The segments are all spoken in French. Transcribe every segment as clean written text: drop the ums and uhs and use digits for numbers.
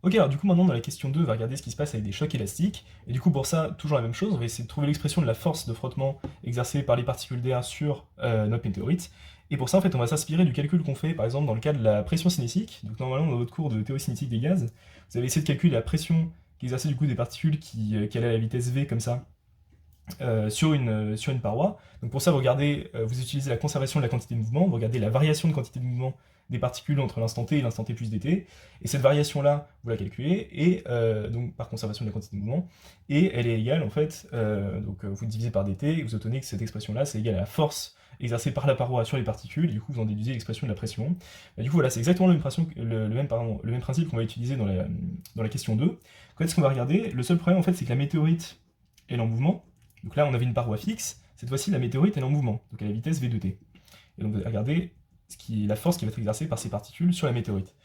Ok, alors du coup maintenant dans la question 2, on va regarder ce qui se passe avec des chocs élastiques, et du coup pour ça, toujours la même chose, on va essayer de trouver l'expression de la force de frottement exercée par les particules d'air sur notre météorite, et pour ça en fait on va s'inspirer du calcul qu'on fait par exemple dans le cas de la pression cinétique, donc normalement dans votre cours de théorie cinétique des gaz, vous avez essayé de calculer la pression qu'exerçait du coup des particules qui allaient à la vitesse v comme ça, sur une paroi. Donc pour ça, vous utilisez la conservation de la quantité de mouvement, vous regardez la variation de quantité de mouvement des particules entre l'instant t et l'instant t plus dt, et cette variation-là, vous la calculez, et donc par conservation de la quantité de mouvement, et elle est égale en fait, vous divisez par dt, et vous obtenez que cette expression-là, c'est égal à la force exercée par la paroi sur les particules, et du coup vous en déduisez l'expression de la pression. Et du coup voilà, c'est exactement le même principe qu'on va utiliser dans la question 2. En fait, ce qu'on va regarder, le seul problème en fait, c'est que la météorite, elle est en mouvement. Donc là, on avait une paroi fixe. Cette fois-ci, la météorite, elle est en mouvement, donc à la vitesse v de t. Et donc, vous allez regarder la force qui va être exercée par ces particules sur la météorite.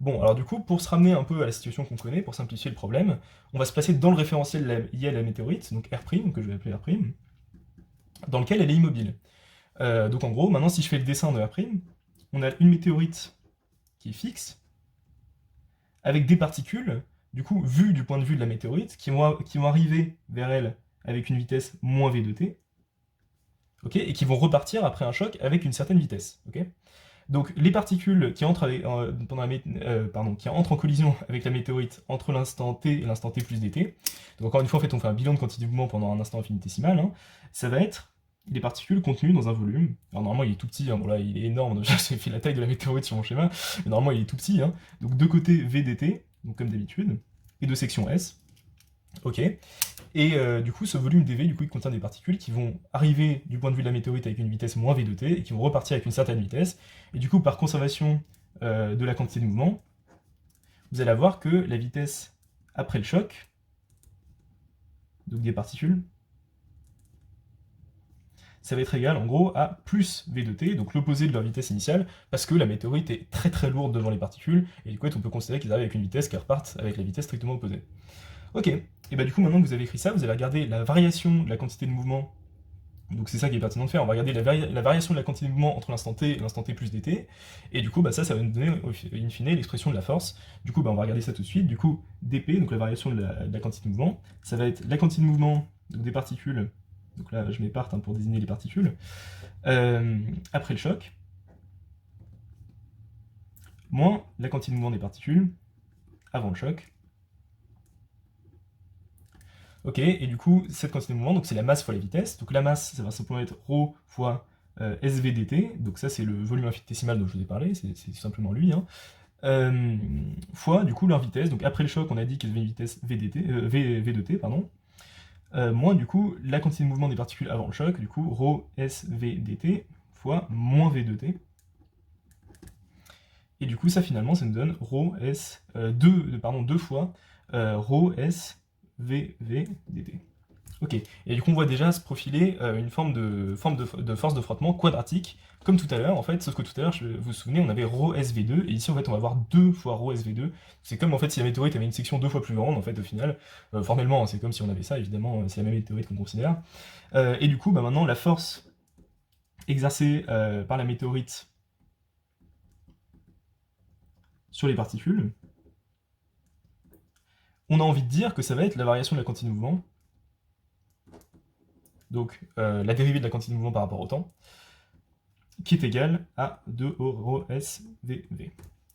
Bon, alors du coup, pour se ramener un peu à la situation qu'on connaît, pour simplifier le problème, on va se placer dans le référentiel lié à la météorite, donc R', que je vais appeler R', dans lequel elle est immobile. Donc en gros, maintenant, si je fais le dessin de R', on a une météorite qui est fixe, avec des particules, du coup, vues du point de vue de la météorite, qui vont arriver vers elle avec une vitesse moins v de t, okay, et qui vont repartir après un choc avec une certaine vitesse. Okay. Donc les particules qui entrent, qui entrent en collision avec la météorite entre l'instant t et l'instant t plus dt, donc encore une fois en fait on fait un bilan de quantité de mouvement pendant un instant infinitésimal, hein, ça va être les particules contenues dans un volume. Alors normalement il est tout petit, hein, bon là il est énorme, j'ai fait la taille de la météorite sur mon schéma, mais normalement il est tout petit, hein, donc de côté v dt, donc comme d'habitude, et de section s, ok. Et du coup, ce volume dV, du coup, il contient des particules qui vont arriver du point de vue de la météorite avec une vitesse moins v de t, et qui vont repartir avec une certaine vitesse. Et du coup, par conservation de la quantité de mouvement, vous allez avoir que la vitesse après le choc, donc des particules, ça va être égal en gros à plus v de t, donc l'opposé de leur vitesse initiale, parce que la météorite est très très lourde devant les particules, et du coup on peut considérer qu'ils arrivent avec une vitesse qui repartent avec la vitesse strictement opposée. Ok, et bah du coup maintenant que vous avez écrit ça, vous allez regarder la variation de la quantité de mouvement, donc c'est ça qui est pertinent de faire, on va regarder la variation de la quantité de mouvement entre l'instant t et l'instant t plus dt, et du coup bah ça va nous donner in fine l'expression de la force. Du coup bah on va regarder ça tout de suite. Du coup dp, donc la variation de la quantité de mouvement, ça va être la quantité de mouvement donc des particules, donc là je mets part hein, pour désigner les particules, après le choc, moins la quantité de mouvement des particules avant le choc. Ok, et du coup, cette quantité de mouvement, donc c'est la masse fois la vitesse. Donc la masse, ça va simplement être ρ fois SV dt, donc ça c'est le volume infinitésimal dont je vous ai parlé, c'est tout simplement lui, hein. Fois du coup leur vitesse, donc après le choc on a dit qu'il y avait une vitesse v de t, pardon, moins du coup la quantité de mouvement des particules avant le choc, du coup ρ SV dt fois moins v de t. Et du coup ça finalement ça nous donne ρ s, 2 fois ρ s VV dt. Ok, et du coup on voit déjà se profiler une forme de force de frottement quadratique, comme tout à l'heure en fait, sauf que tout à l'heure, vous vous souvenez, on avait ρ SV2, et ici en fait on va avoir 2 fois ρ SV2, c'est comme en fait si la météorite avait une section 2 fois plus grande en fait au final, formellement hein, c'est comme si on avait ça, évidemment c'est la même météorite qu'on considère, et du coup bah, maintenant la force exercée par la météorite sur les particules, on a envie de dire que ça va être la variation de la quantité de mouvement, donc la dérivée de la quantité de mouvement par rapport au temps, qui est égale à 2 ρ s v v.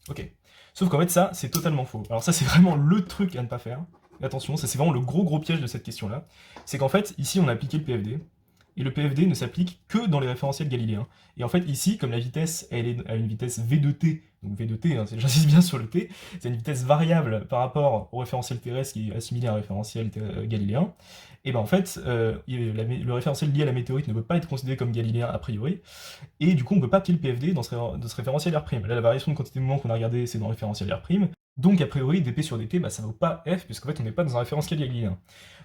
Ok. Sauf qu'en fait ça, c'est totalement faux. Alors ça, c'est vraiment le truc à ne pas faire. Et attention, ça c'est vraiment le gros piège de cette question-là. C'est qu'en fait, ici on a appliqué le PFD, et le PFD ne s'applique que dans les référentiels galiléens. Et en fait, ici, comme la vitesse, elle est à une vitesse v de t, donc v de t, hein, j'insiste bien sur le t, c'est une vitesse variable par rapport au référentiel terrestre qui est assimilé à un référentiel galiléen, et ben en fait, le référentiel lié à la météorite ne peut pas être considéré comme galiléen a priori, et du coup on peut pas appliquer le PFD dans ce référentiel R'. Là, la variation de quantité de mouvement qu'on a regardé, c'est dans le référentiel R', donc a priori, dp sur dt, bah, ça vaut pas f, puisqu'en fait on n'est pas dans un référentiel galiléen.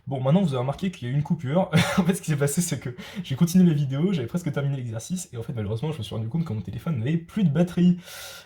Bon, maintenant vous avez remarqué qu'il y a eu une coupure. En fait, ce qui s'est passé, c'est que j'ai continué la vidéo, j'avais presque terminé l'exercice, et en fait, malheureusement, je me suis rendu compte que mon téléphone n'avait plus de batterie.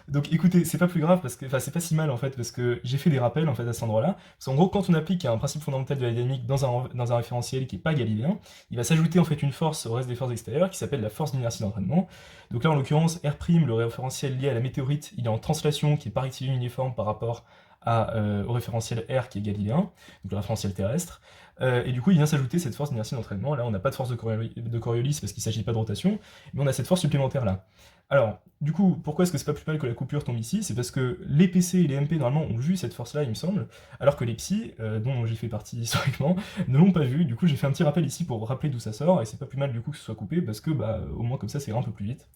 Donc écoutez, c'est pas plus grave, parce que, enfin, c'est pas si mal en fait, parce que j'ai fait des rappels en fait à cet endroit-là. Parce qu'en gros, quand on applique un principe fondamental de la dynamique dans un référentiel qui est pas galiléen, il va s'ajouter en fait une force au reste des forces extérieures qui s'appelle la force d'inertie d'entraînement. Donc là, en l'occurrence, R', le référentiel lié à la météorite, il est en translation qui est par équilibre uniforme par rapport au référentiel R qui est galiléen, donc le référentiel terrestre. Et du coup, il vient s'ajouter cette force d'inertie d'entraînement. Là, on n'a pas de force de Coriolis parce qu'il ne s'agit pas de rotation, mais on a cette force supplémentaire là. Alors, du coup, pourquoi est-ce que c'est pas plus mal que la coupure tombe ici? C'est parce que les PC et les MP, normalement, ont vu cette force-là, il me semble, alors que les Psy, dont j'ai fait partie historiquement, ne l'ont pas vu. Du coup, j'ai fait un petit rappel ici pour rappeler d'où ça sort, et c'est pas plus mal du coup que ce soit coupé, parce que, bah, au moins comme ça, c'est un peu plus vite.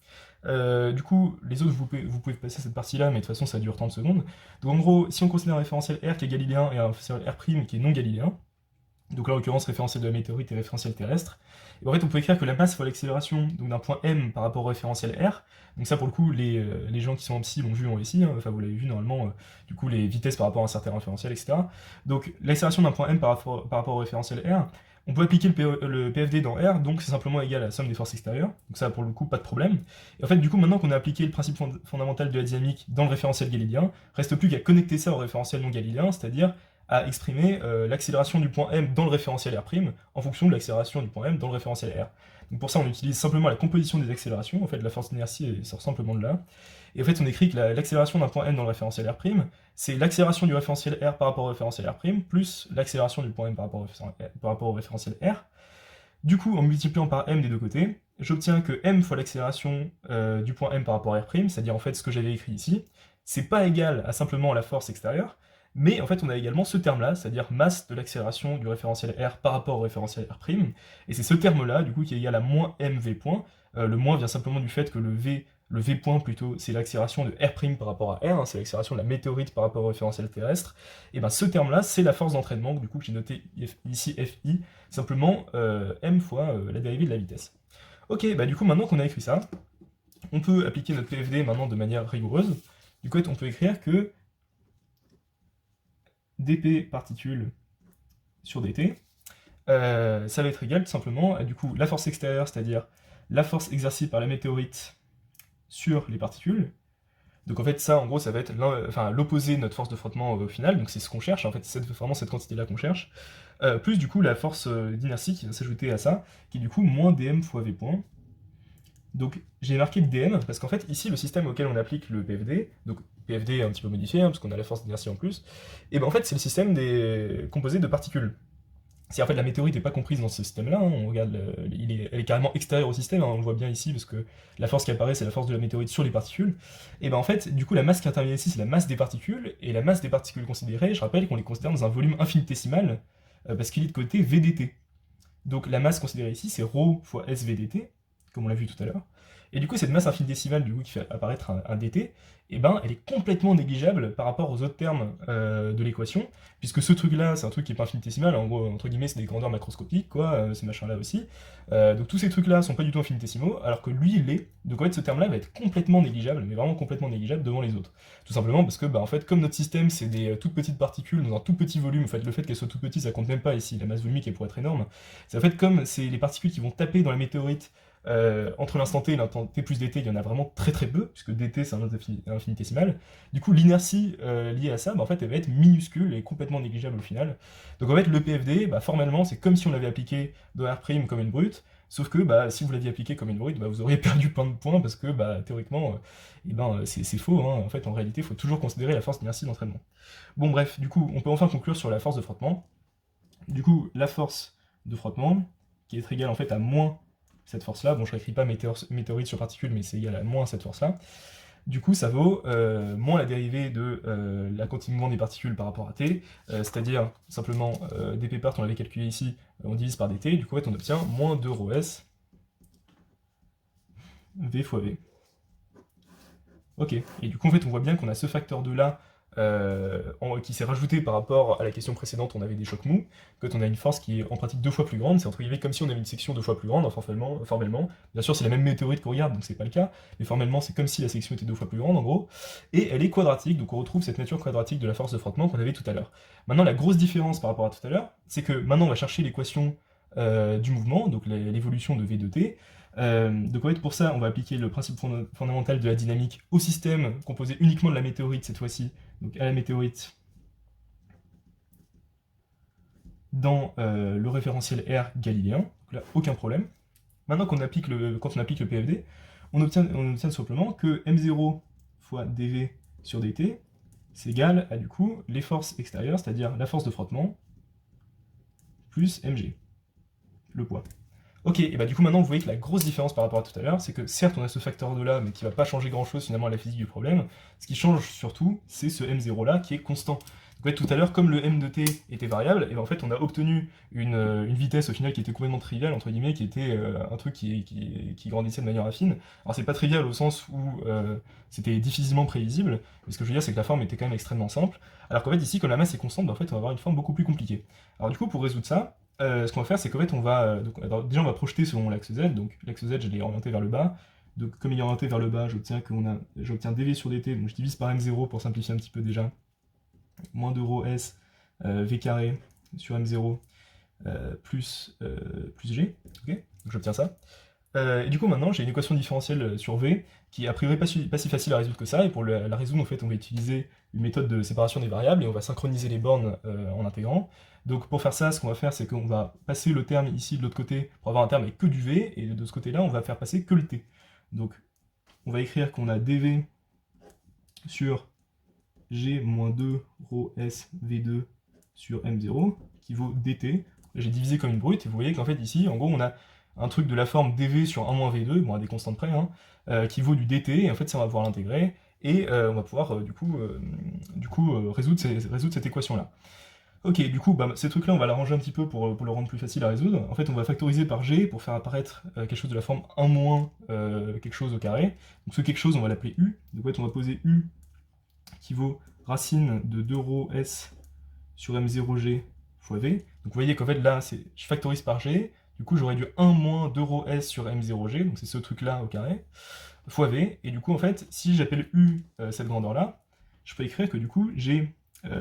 Du coup, les autres, vous pouvez passer cette partie-là, mais de toute façon, ça dure 30 secondes. Donc en gros, si on considère un référentiel R qui est galiléen et un référentiel R' qui est non galiléen, donc là en l'occurrence référentiel de la météorite et référentiel terrestre, et en fait on peut écrire que la masse fois l'accélération d'un point M par rapport au référentiel R, donc ça pour le coup les gens qui sont en psy l'ont vu en SI, hein, enfin vous l'avez vu normalement, du coup les vitesses par rapport à un certain référentiel, etc. Donc l'accélération d'un point M par rapport au référentiel R, on peut appliquer le PFD dans R, donc c'est simplement égal à la somme des forces extérieures, donc ça pour le coup pas de problème. Et en fait du coup maintenant qu'on a appliqué le principe fondamental de la dynamique dans le référentiel galiléen, reste plus qu'à connecter ça au référentiel non galiléen, c'est-à-dire à exprimer l'accélération du point M dans le référentiel R' en fonction de l'accélération du point M dans le référentiel R. Donc pour ça, on utilise simplement la composition des accélérations, en fait, la force d'inertie sort simplement de là. Et en fait, on écrit que l'accélération d'un point M dans le référentiel R', c'est l'accélération du référentiel R par rapport au référentiel R', plus l'accélération du point M par rapport au référentiel R. Du coup, en multipliant par M des deux côtés, j'obtiens que M fois l'accélération du point M par rapport à R', c'est-à-dire en fait ce que j'avais écrit ici, c'est pas égal à simplement la force extérieure, mais en fait on a également ce terme-là, c'est-à-dire masse de l'accélération du référentiel R par rapport au référentiel R', et c'est ce terme-là du coup qui est égal à moins mv point. Le moins vient simplement du fait que le v point plutôt, c'est l'accélération de R' par rapport à R, hein, c'est l'accélération de la météorite par rapport au référentiel terrestre, et bien ce terme-là c'est la force d'entraînement, du coup que j'ai noté ici Fi, simplement m fois la dérivée de la vitesse. Ok, bah du coup maintenant qu'on a écrit ça, on peut appliquer notre PFD maintenant de manière rigoureuse. Du coup on peut écrire que dp particules sur dt, ça va être égal tout simplement à du coup la force extérieure, c'est-à-dire la force exercée par la météorite sur les particules. Donc en fait ça en gros ça va être l'opposé de notre force de frottement au final, donc c'est ce qu'on cherche, en fait c'est vraiment cette quantité-là qu'on cherche, plus du coup la force d'inertie qui va s'ajouter à ça, qui est du coup moins dm fois v point. Donc j'ai marqué dm parce qu'en fait ici le système auquel on applique le PFD, donc PFD un petit peu modifié hein, parce qu'on a la force d'inertie en plus, et ben en fait c'est le système composé de particules. Si en fait la météorite n'est pas comprise dans ce système-là, hein, on regarde, elle est carrément extérieure au système, hein, on le voit bien ici parce que la force qui apparaît c'est la force de la météorite sur les particules, et ben en fait du coup la masse qui intervient ici c'est la masse des particules, et la masse des particules considérées, je rappelle qu'on les considère dans un volume infinitésimal, parce qu'il est de côté VDT. Donc la masse considérée ici c'est ρ fois SVDT, comme on l'a vu tout à l'heure. Et du coup, cette masse infidécimale du coup, qui fait apparaître un dt, eh ben, elle est complètement négligeable par rapport aux autres termes de l'équation, puisque ce truc-là, c'est un truc qui est pas infinitésimal, en gros, entre guillemets, c'est des grandeurs macroscopiques, quoi, ces machins-là aussi. Donc tous ces trucs-là sont pas du tout infinitésimaux, alors que lui, il l'est. Donc en fait, ce terme-là va être complètement négligeable, mais vraiment complètement négligeable devant les autres. Tout simplement parce que, bah, en fait, comme notre système, c'est des toutes petites particules dans un tout petit volume, en fait, le fait qu'elles soient toutes petites, ça compte même pas ici, la masse volumique, elle pourrait être énorme. C'est en fait comme c'est les particules qui vont taper dans la météorite. Entre l'instant t et l'instant t plus dt, il y en a vraiment très très peu, puisque dt c'est un autre infinitésimal. Du coup, l'inertie liée à ça, bah, en fait, elle va être minuscule et complètement négligeable au final. Donc en fait, le PFD, bah, formellement, c'est comme si on l'avait appliqué dans R' comme une brute, sauf que bah, si vous l'aviez appliqué comme une brute, bah, vous auriez perdu plein de points, parce que bah, théoriquement, c'est faux. Hein. En fait, en réalité, il faut toujours considérer la force d'inertie d'entraînement. Bon bref, du coup, on peut enfin conclure sur la force de frottement. Du coup, la force de frottement, qui est égale en fait à moins cette force-là, bon je réécris pas météorite sur particule, mais c'est égal à moins cette force-là, du coup ça vaut moins la dérivée de la quantité de mouvement des particules par rapport à t, c'est-à-dire simplement dp part, on l'avait calculé ici, on divise par dt, du coup en fait, on obtient moins 2 ρ s v fois v. Ok, et du coup en fait on voit bien qu'on a ce facteur 2 là qui s'est rajouté par rapport à la question précédente, on avait des chocs mous, quand on a une force qui est en pratique 2 fois plus grande, c'est entre guillemets comme si on avait une section 2 fois plus grande, enfin formellement, bien sûr c'est la même météorite qu'on regarde, donc c'est pas le cas, mais formellement c'est comme si la section était 2 fois plus grande en gros, et elle est quadratique, donc on retrouve cette nature quadratique de la force de frottement qu'on avait tout à l'heure. Maintenant la grosse différence par rapport à tout à l'heure, c'est que maintenant on va chercher l'équation du mouvement, donc l'évolution de V de t. Donc en fait pour ça on va appliquer le principe fondamental de la dynamique au système composé uniquement de la météorite cette fois-ci, donc à la météorite dans le référentiel R galiléen, donc là aucun problème. Maintenant quand on applique le PFD, on obtient simplement que m0 fois dv sur dt c'est égal à du coup les forces extérieures, c'est-à-dire la force de frottement, plus mg, le poids. Ok, et bah du coup maintenant vous voyez que la grosse différence par rapport à tout à l'heure, c'est que certes on a ce facteur 2 là, mais qui va pas changer grand chose finalement à la physique du problème. Ce qui change surtout, c'est ce m0 là qui est constant. Donc en fait, tout à l'heure, comme le m de t était variable, et ben en fait on a obtenu une vitesse au final qui était complètement triviale, entre guillemets, qui était un truc qui grandissait de manière affine. Alors c'est pas trivial au sens où c'était difficilement prévisible, mais ce que je veux dire c'est que la forme était quand même extrêmement simple. Alors qu'en fait ici, quand la masse est constante, ben, en fait on va avoir une forme beaucoup plus compliquée. Alors du coup pour résoudre ça, ce qu'on va faire, c'est qu'en fait, on va. Donc, alors, déjà, on va projeter selon l'axe Z. Donc, l'axe Z, je l'ai orienté vers le bas. Donc, comme il est orienté vers le bas, j'obtiens dv sur dt. Donc, je divise par m0 pour simplifier un petit peu déjà. Moins 2 rho s v carré sur m0 plus g. Ok, donc j'obtiens ça. Et du coup, maintenant, j'ai une équation différentielle sur v qui est a priori pas si facile à résoudre que ça. Et pour la résoudre, en fait, on va utiliser une méthode de séparation des variables et on va synchroniser les bornes en intégrant. Donc pour faire ça, ce qu'on va faire, c'est qu'on va passer le terme ici de l'autre côté pour avoir un terme avec que du v, et de ce côté-là, on va faire passer que le t. Donc on va écrire qu'on a dv sur g moins 2 rho s v2 sur m0 qui vaut dt. J'ai divisé comme une brute, et vous voyez qu'en fait ici, en gros, on a un truc de la forme dv sur 1 moins v2, bon à des constantes près, hein, qui vaut du dt, et en fait ça on va pouvoir l'intégrer, et on va pouvoir résoudre cette équation-là. Ok, du coup, bah, ces trucs-là, on va l'arranger un petit peu pour le rendre plus facile à résoudre. En fait, on va factoriser par g pour faire apparaître quelque chose de la forme 1 moins quelque chose au carré. Donc ce quelque chose, on va l'appeler u. Donc en fait, on va poser u qui vaut racine de 2 rho s sur m0g fois v. Donc vous voyez qu'en fait, là, je factorise par g. Du coup, j'aurais du 1 moins 2 rho s sur m0g, donc c'est ce truc-là au carré, fois v. Et du coup, en fait, si j'appelle u cette grandeur-là, je peux écrire que du coup, j'ai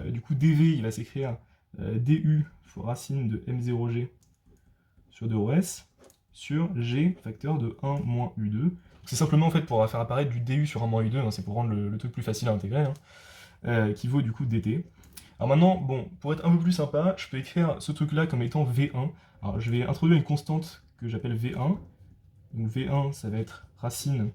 du coup dv, il va s'écrire du fois racine de m0g sur 2ρs sur g facteur de 1 moins u2. C'est simplement en fait pour faire apparaître du du sur 1 moins u2, hein, c'est pour rendre le truc plus facile à intégrer, hein, qui vaut du coup dt. Alors maintenant, bon, pour être un peu plus sympa, je peux écrire ce truc-là comme étant v1. Alors je vais introduire une constante que j'appelle v1. Donc v1, ça va être racine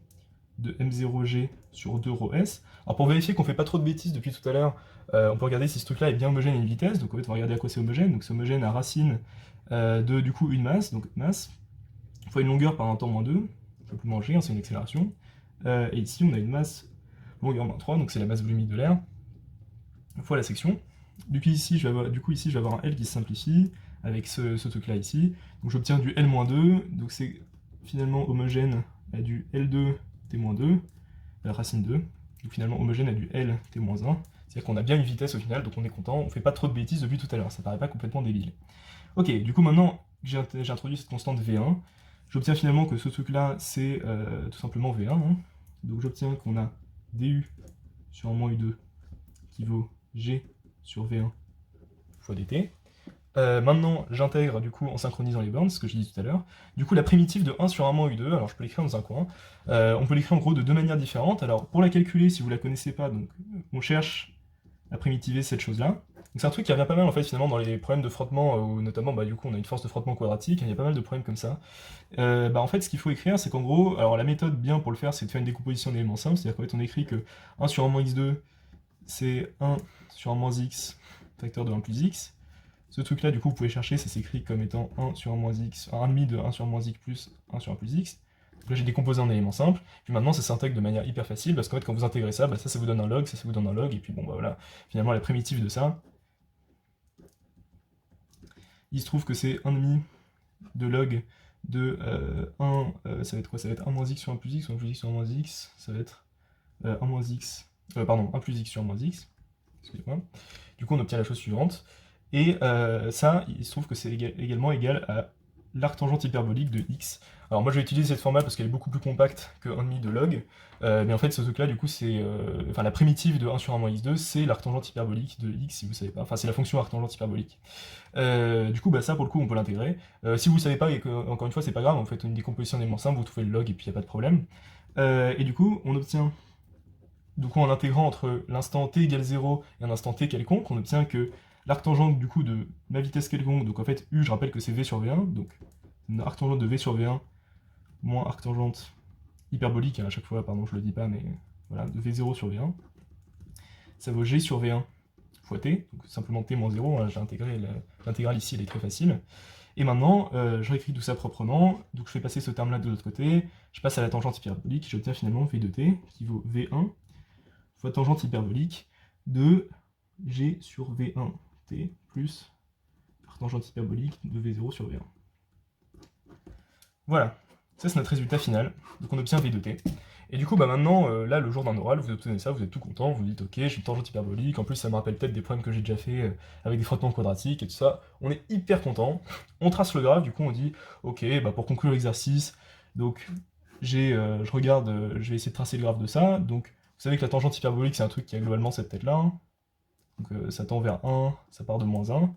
de m0g sur 2ρs. Alors pour vérifier qu'on fait pas trop de bêtises depuis tout à l'heure, on peut regarder si ce truc-là est bien homogène à une vitesse. Donc en fait, on va regarder à quoi c'est homogène. Donc c'est homogène à racine de du coup une masse, donc masse, fois une longueur par un temps moins 2, un peu plus manger, hein, c'est une accélération. Et ici, on a une masse longueur moins 3, donc c'est la masse volumique de l'air, fois la section. Du coup, ici, je vais avoir un L qui se simplifie avec ce truc-là ici. Donc j'obtiens du L-2, donc c'est finalement homogène à du L2 T-2, racine 2, donc finalement homogène à du L T-1. C'est-à-dire qu'on a bien une vitesse au final, donc on est content, on fait pas trop de bêtises depuis tout à l'heure, ça paraît pas complètement débile. Ok, du coup maintenant j'ai introduit cette constante V1, j'obtiens finalement que ce truc-là c'est tout simplement V1, hein. Donc j'obtiens qu'on a du sur 1 moins u2 qui vaut g sur V1 fois dt. Maintenant, j'intègre du coup en synchronisant les bornes, ce que j'ai dit tout à l'heure. Du coup, la primitive de 1 sur 1 moins u2, alors je peux l'écrire dans un coin. On peut l'écrire en gros de deux manières différentes. Alors, pour la calculer, si vous la connaissez pas, donc on cherche à primitiver cette chose-là. Donc c'est un truc qui revient pas mal en fait finalement dans les problèmes de frottement, où notamment bah, du coup on a une force de frottement quadratique, il y a pas mal de problèmes comme ça. Bah, en fait, ce qu'il faut écrire, c'est qu'en gros, alors la méthode bien pour le faire, c'est de faire une décomposition d'éléments simples, c'est-à-dire qu'en fait on écrit que 1 sur 1 moins x2, c'est 1 sur 1 moins x, facteur de 1 plus x. Ce truc-là, du coup, vous pouvez chercher, ça s'écrit comme étant 1 sur 1 moins x, 1,5 de 1 sur 1 moins x plus 1 sur 1 plus x. Donc là, j'ai décomposé en éléments simples. Puis maintenant, ça s'intègre de manière hyper facile, parce qu'en fait, quand vous intégrez ça, bah, ça vous donne un log, ça vous donne un log, et puis bon, bah voilà, finalement, la primitive de ça, il se trouve que c'est 1,5 de log de 1, ça va être quoi? Ça va être 1 moins x sur 1 plus x, ou 1 plus x sur 1 moins x, ça va être 1 moins x, pardon, 1 plus x sur 1 moins x, excusez-moi. Du coup, on obtient la chose suivante. Et ça, il se trouve que c'est également égal à l'arctangente hyperbolique de x. Alors moi je vais utiliser cette formule parce qu'elle est beaucoup plus compacte que 1,5 de log, mais en fait ce truc là du coup c'est, enfin la primitive de 1 sur 1 moins x2 c'est l'arctangente hyperbolique de x si vous savez pas, enfin c'est la fonction arctangente hyperbolique. Du coup bah ça pour le coup on peut l'intégrer. Si vous savez pas et que encore une fois c'est pas grave, en fait une décomposition d'éléments simples, vous trouvez le log et puis y a pas de problème. Et du coup on obtient, du coup en intégrant entre l'instant t égale 0 et un instant t quelconque, on obtient que l'arctangente du coup de ma vitesse quelconque, donc en fait u je rappelle que c'est v sur v1, donc arctangente de v sur v1 moins arctangente hyperbolique, hein, à chaque fois, pardon je le dis pas, mais voilà, de v0 sur v1, ça vaut g sur v1 fois t, donc simplement t moins 0, hein, j'ai intégré l'intégrale ici, elle est très facile. Et maintenant, je réécris tout ça proprement, donc je fais passer ce terme-là de l'autre côté, je passe à la tangente hyperbolique, j'obtiens finalement v de t, qui vaut v1 fois tangente hyperbolique de g sur v1t plus tangente hyperbolique de v0 sur v1. Voilà, ça c'est notre résultat final, donc on obtient v de t. Et du coup, bah maintenant, là, le jour d'un oral, vous obtenez ça, vous êtes tout content, vous dites, ok, j'ai une tangente hyperbolique, en plus ça me rappelle peut-être des problèmes que j'ai déjà fait avec des frottements quadratiques et tout ça, on est hyper content, on trace le graphe, du coup on dit, ok, bah pour conclure l'exercice, donc je regarde, je vais essayer de tracer le graphe de ça, donc vous savez que la tangente hyperbolique c'est un truc qui a globalement cette tête-là, hein. Donc ça tend vers 1, ça part de moins 1,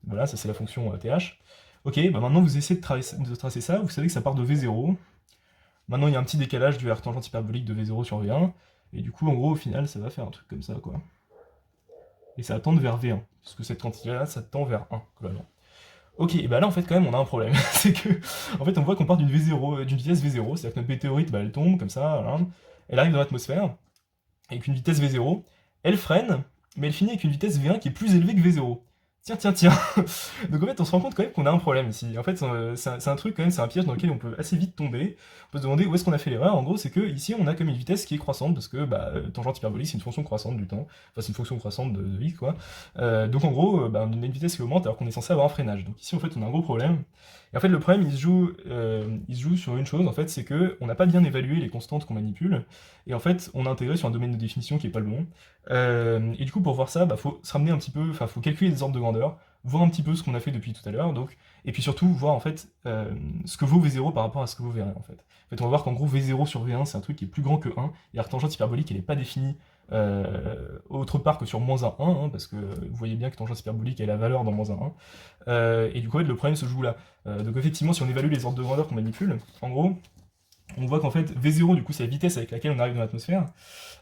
voilà, ça c'est la fonction th. Ok, bah maintenant vous essayez de tracer ça, vous savez que ça part de v0, maintenant il y a un petit décalage du R tangente hyperbolique de v0 sur v1, et du coup en gros au final ça va faire un truc comme ça quoi. Et ça va tendre vers v1, parce que cette quantité-là ça tend vers 1, globalement. Ok, et bah là en fait quand même on a un problème, c'est que en fait on voit qu'on part d'une vitesse v0, c'est-à-dire que notre météorite bah, elle tombe comme ça, voilà, elle arrive dans l'atmosphère, avec une vitesse v0, elle freine, mais elle finit avec une vitesse v1 qui est plus élevée que v0. Tiens, tiens, tiens. Donc en fait, on se rend compte quand même qu'on a un problème ici. En fait, c'est un truc quand même, c'est un piège dans lequel on peut assez vite tomber. On peut se demander où est-ce qu'on a fait l'erreur. En gros, c'est que ici, on a comme une vitesse qui est croissante, parce que bah, tangente hyperbolique, c'est une fonction croissante du temps. Enfin, c'est une fonction croissante de x, quoi. Donc en gros, bah, on a une vitesse qui augmente alors qu'on est censé avoir un freinage. Donc ici, en fait, on a un gros problème. Et en fait, le problème, il se joue sur une chose, en fait, c'est que on n'a pas bien évalué les constantes qu'on manipule. Et en fait, on a intégré sur un domaine de définition qui est pas le bon. Et du coup, pour voir ça, bah, faut se ramener un petit peu, enfin, faut calculer des ordres de grandeur, voir un petit peu ce qu'on a fait depuis tout à l'heure, donc, et puis surtout voir en fait ce que vaut V0 par rapport à ce que vaut V1 en fait. En fait, on va voir qu'en gros V0 sur V1 c'est un truc qui est plus grand que 1, et la tangente hyperbolique elle n'est pas définie autre part que sur moins 1, 1 hein, parce que vous voyez bien que tangente hyperbolique elle a la valeur dans moins 1, 1. Et du coup, en fait, le problème se joue là. Donc effectivement, si on évalue les ordres de grandeur qu'on manipule, en gros, on voit qu'en fait V0 du coup c'est la vitesse avec laquelle on arrive dans l'atmosphère.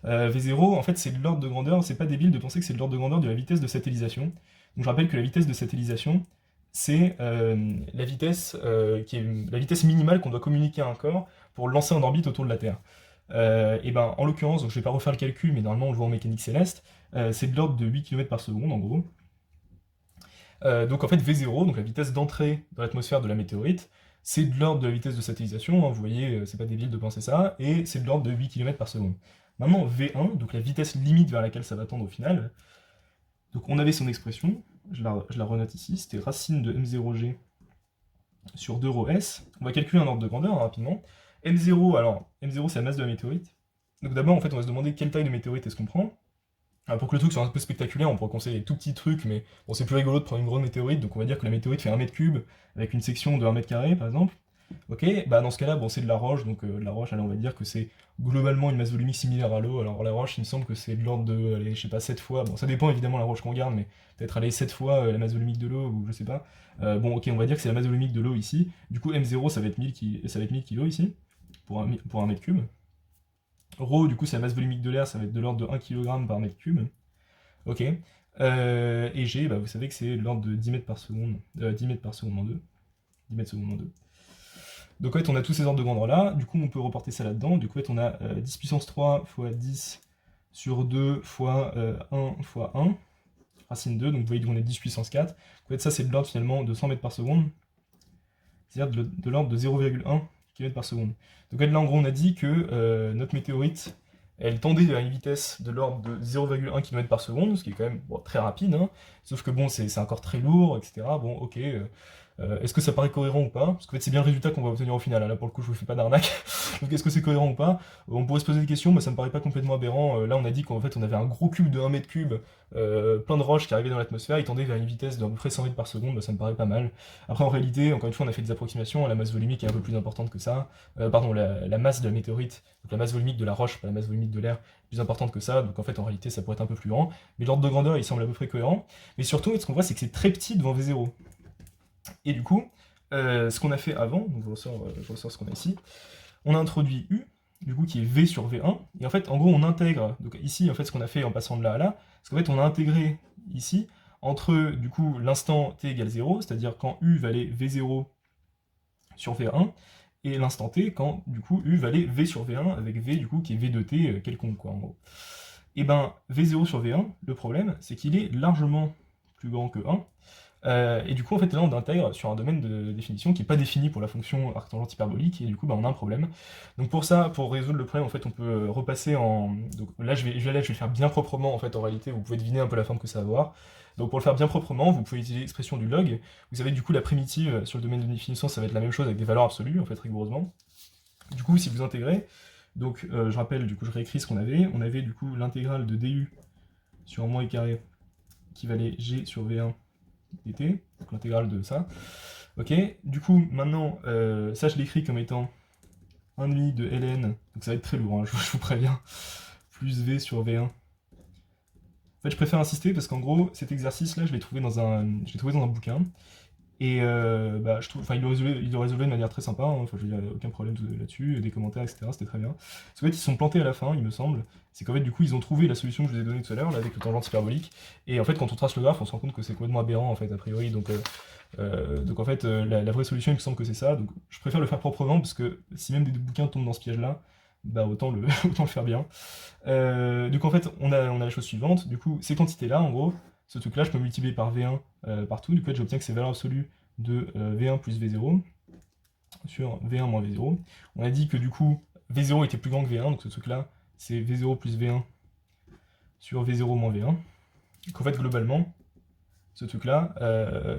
V0 en fait c'est de l'ordre de grandeur, c'est pas débile de penser que c'est de l'ordre de grandeur de la vitesse de satellisation. Donc je rappelle que la vitesse de satellisation c'est la vitesse qui est la vitesse minimale qu'on doit communiquer à un corps pour le lancer en orbite autour de la Terre. Et ben en l'occurrence, donc je vais pas refaire le calcul mais normalement on le voit en mécanique céleste, c'est de l'ordre de 8 km par seconde en gros. Donc en fait V0, donc la vitesse d'entrée dans l'atmosphère de la météorite, c'est de l'ordre de la vitesse de satellisation, hein, vous voyez, c'est pas débile de penser ça, et c'est de l'ordre de 8 km par seconde. Maintenant V1, donc la vitesse limite vers laquelle ça va tendre au final, donc on avait son expression, je la renote ici, c'était racine de m0g sur 2 ρ s, on va calculer un ordre de grandeur hein, rapidement. M0, alors M0 c'est la masse de la météorite, donc d'abord en fait on va se demander quelle taille de météorite est-ce qu'on prend. Alors pour que le truc soit un peu spectaculaire, on pourrait conseiller des tout petits trucs, mais bon, c'est plus rigolo de prendre une grande météorite, donc on va dire que la météorite fait 1 mètre cube, avec une section de 1 mètre carré, par exemple. Ok, bah dans ce cas-là, bon, c'est de la roche, donc de la roche, allez, on va dire que c'est globalement une masse volumique similaire à l'eau. Alors la roche, il me semble que c'est de l'ordre de, allez, je sais pas, 7 fois, bon, ça dépend évidemment de la roche qu'on garde, mais peut-être aller 7 fois la masse volumique de l'eau, ou je sais pas. Bon, ok, on va dire que c'est la masse volumique de l'eau ici. Du coup, M0, ça va être 1000 kg ici, pour 1 mètre cube. Rho, du coup, c'est la masse volumique de l'air, ça va être de l'ordre de 1 kg par mètre cube. Ok. Et G, bah, vous savez que c'est de l'ordre de 10 mètres par seconde. 10 mètres par seconde en 2. 10 mètres seconde en 2. Donc en fait, on a tous ces ordres de grandeur là. Du coup, on peut reporter ça là-dedans. Du coup, en fait, on a 10 puissance 3 fois 10 sur 2 fois 1 fois 1. Racine 2. Donc vous voyez qu'on est 10 puissance 4. En fait, ça, c'est de l'ordre finalement de 100 mètres par seconde. C'est-à-dire de l'ordre de 0,1 km par seconde. Donc là, en gros, on a dit que notre météorite, elle tendait vers une vitesse de l'ordre de 0,1 km par seconde, ce qui est quand même bon, très rapide, hein. Sauf que bon, c'est encore très lourd, etc. Bon, ok. Est-ce que ça paraît cohérent ou pas? Parce qu'en fait, c'est bien le résultat qu'on va obtenir au final. Là, pour le coup, je vous fais pas d'arnaque. Donc, est-ce que c'est cohérent ou pas? On pourrait se poser des questions, mais ça me paraît pas complètement aberrant. Là, on a dit qu'en fait, on avait un gros cube de 1 mètre cube, plein de roches qui arrivaient dans l'atmosphère, il tendait vers une vitesse d'à peu près 100 mètres par seconde, bah, ça me paraît pas mal. Après, en réalité, encore une fois, on a fait des approximations, la masse volumique est un peu plus importante que ça. Pardon, la masse de la météorite, donc la masse volumique de la roche, pas la masse volumique de l'air, plus importante que ça, donc en fait, en réalité, ça pourrait être un peu plus grand. Mais l'ordre de grandeur, il semble à peu près cohérent. Mais surtout, ce qu'on voit, c'est que c'est très petit devant V0. Et du coup, ce qu'on a fait avant, donc je ressors ce qu'on a ici, on a introduit U, du coup qui est V sur V1, et en fait, en gros, on intègre, donc ici, en fait, ce qu'on a fait en passant de là à là, c'est qu'en fait, on a intégré ici, entre, du coup, l'instant t égale 0, c'est-à-dire quand U valait V0 sur V1, et l'instant t quand, du coup, U valait V sur V1, avec V, du coup, qui est V de t quelconque, quoi, en gros. Et ben V0 sur V1, le problème, c'est qu'il est largement plus grand que 1, et du coup, en fait, là, on intègre sur un domaine de définition qui n'est pas défini pour la fonction arctangente hyperbolique, et du coup, bah, on a un problème. Donc pour ça, pour résoudre le problème, en fait, on peut repasser en... Donc là, je vais le faire bien proprement, en fait, en réalité, vous pouvez deviner un peu la forme que ça va avoir. Donc pour le faire bien proprement, vous pouvez utiliser l'expression du log. Vous savez, du coup, la primitive sur le domaine de définition, ça va être la même chose avec des valeurs absolues, en fait, rigoureusement. Du coup, si vous intégrez, donc je rappelle, du coup, je réécris ce qu'on avait. On avait, du coup, l'intégrale de du sur moins i carré qui valait g sur v1 dt, donc l'intégrale de ça. Ok, du coup, maintenant, ça je l'écris comme étant 1,5 de ln, donc ça va être très lourd, hein, je vous préviens, plus v sur v1. En fait, je préfère insister parce qu'en gros, cet exercice-là, je l'ai trouvé dans un bouquin, et bah, je trouve, enfin, il le résolvait de manière très sympa, hein, enfin, je veux dire, aucun problème là-dessus, des commentaires, etc., c'était très bien. Parce qu'en fait, ils se sont plantés à la fin, il me semble, c'est qu'en fait, du coup, ils ont trouvé la solution que je vous ai donnée tout à l'heure, là, avec le tangente hyperbolique, et en fait, quand on trace le graphe, on se rend compte que c'est complètement aberrant, en fait, a priori, donc en fait, la vraie solution, il me semble que c'est ça, donc je préfère le faire proprement, parce que si même des bouquins tombent dans ce piège-là, bah autant le, autant le faire bien. Donc en fait, on a la chose suivante, du coup, ces quantités-là, en gros, ce truc-là, je peux multiplier par V1 partout, du coup, j'obtiens que c'est valeur absolue de V1 plus V0 sur V1 moins V0. On a dit que du coup, V0 était plus grand que V1, donc ce truc-là, c'est V0 plus V1 sur V0 moins V1. Donc en fait, globalement, ce truc-là,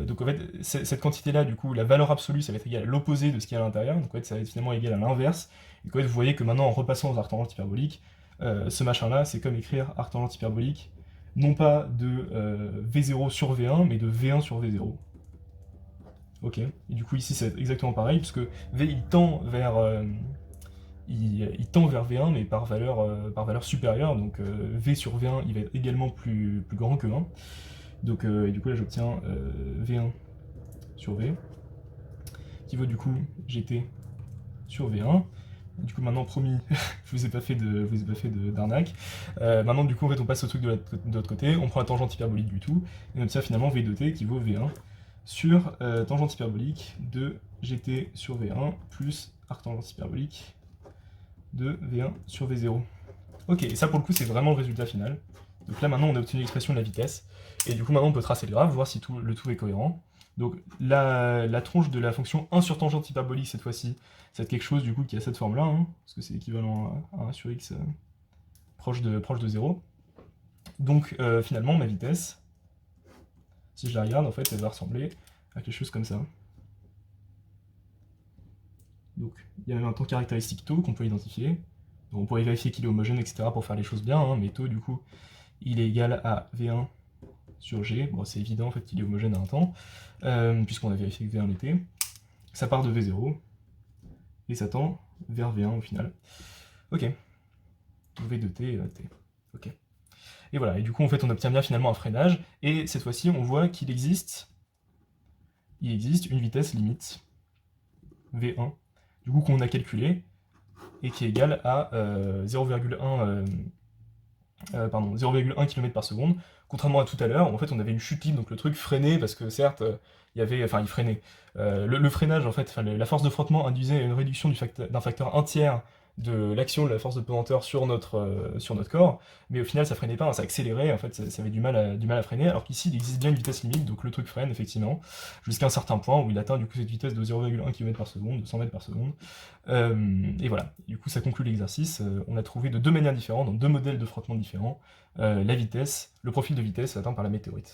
donc en fait, cette quantité-là, du coup, la valeur absolue, ça va être égal à l'opposé de ce qu'il y a à l'intérieur, donc en fait, ça va être finalement égal à l'inverse. Et en fait, vous voyez que maintenant, en repassant aux arctangentes hyperboliques, ce machin-là, c'est comme écrire arctangente hyperbolique, non pas de V0 sur V1, mais de V1 sur V0. Ok, et du coup ici c'est exactement pareil, puisque V il tend vers, il tend vers V1, mais par valeur supérieure, donc V sur V1 il va être également plus grand que 1. Donc, et du coup là j'obtiens V1 sur V, qui vaut du coup GT sur V1. Du coup maintenant promis, je vous ai pas fait d'arnaque. Maintenant du coup en fait on passe au truc de l'autre côté, on prend la tangente hyperbolique du tout, et on obtient finalement V de t qui vaut V1 sur tangente hyperbolique de GT sur V1 plus arctangente hyperbolique de V1 sur V0. Ok, et ça pour le coup c'est vraiment le résultat final. Donc là maintenant on a obtenu l'expression de la vitesse, et du coup maintenant on peut tracer le graphe, voir si le tout est cohérent. Donc la tronche de la fonction 1 sur tangente hyperbolique cette fois-ci, c'est quelque chose du coup qui a cette forme là, hein, parce que c'est équivalent à 1 sur x proche de 0. Donc finalement ma vitesse, si je la regarde, en fait, elle va ressembler à quelque chose comme ça. Donc, il y a même un temps caractéristique tau qu'on peut identifier. Donc, on pourrait vérifier qu'il est homogène, etc. pour faire les choses bien, hein, mais tau, du coup, il est égal à V1 sur G. Bon, c'est évident, en fait, qu'il est homogène à un temps, puisqu'on a vérifié que V1 l'était. Ça part de V0, et ça tend vers V1 au final. Ok. V de t, t. Ok. Et voilà, et du coup, en fait, on obtient bien finalement un freinage, et cette fois-ci, on voit qu'il existe une vitesse limite, V1, du coup qu'on a calculé, et qui est égale à 0,1 km par seconde, contrairement à tout à l'heure, où en fait on avait une chute libre, donc le truc freinait, parce que certes, il freinait. Le freinage, en fait, la force de frottement induisait une réduction d'un facteur 1 tiers de l'action de la force de pesanteur sur notre corps, mais au final ça freinait pas, hein, ça accélérait, en fait ça avait du mal à freiner, alors qu'ici il existe bien une vitesse limite, donc le truc freine effectivement, jusqu'à un certain point où il atteint du coup cette vitesse de 0,1 km par seconde, de 100 mètres par seconde, et voilà, du coup ça conclut l'exercice. On a trouvé de deux manières différentes, dans deux modèles de frottement différents, la vitesse, le profil de vitesse atteint par la météorite.